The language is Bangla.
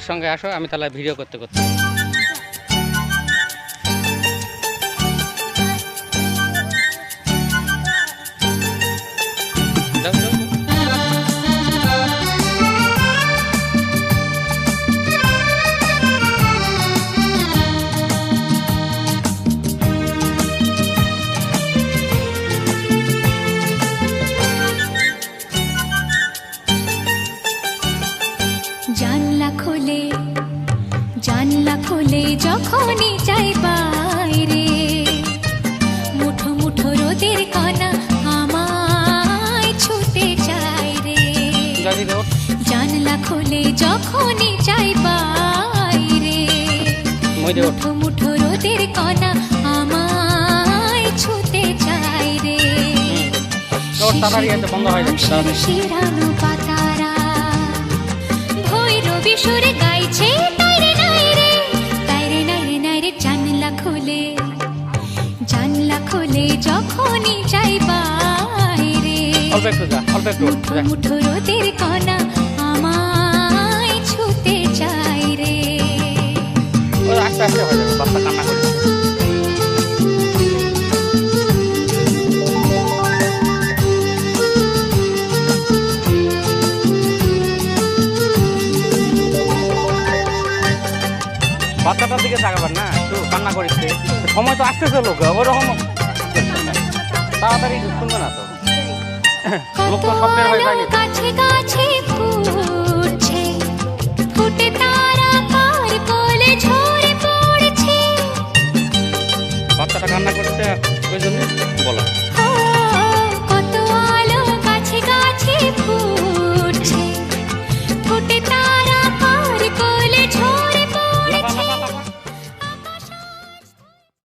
সঙ্গে আসো, আমি তাহলে ভিডিও করতে করতে যাও, যাও, যাও। জানলা খোলে যখনই যাই বাইরে, মুঠো মুঠো রোদের কণা আমায় ছুটে যায় রে। জানলা খোলে যখনই যাই বাইরে, মুঠো মুঠো রোদের কণা আমায় ছুটে যায় রে। শিশিরানো পাতারা ভৈরবী সুরে গাইছে তাইরে নাইরে, তাইরে নাইরে নাইরে। জানলা খোলে যখনই যাই বাইরে, মুঠো মুঠো রোদের কণা আমায় ছুটে যায় রে। আস্তে আস্তে হয়ে যাবে, বাচ্চা কান্না করে। বাচ্চাটার দিকে তাকাবেন না, একটু কান্না করিচ্ছে। সময় তো আসতেছে, লোক ওরকম তাড়াতাড়ি শুনবে না তো, লোক তো স্বপ্নের হয়ে যায়নি। কাছে কাছে ফুটছে, ফুটে তারা কার কোলে ঝরে পড়ছে। বাচ্চাটা কান্না করছে ওই জন্য বলা।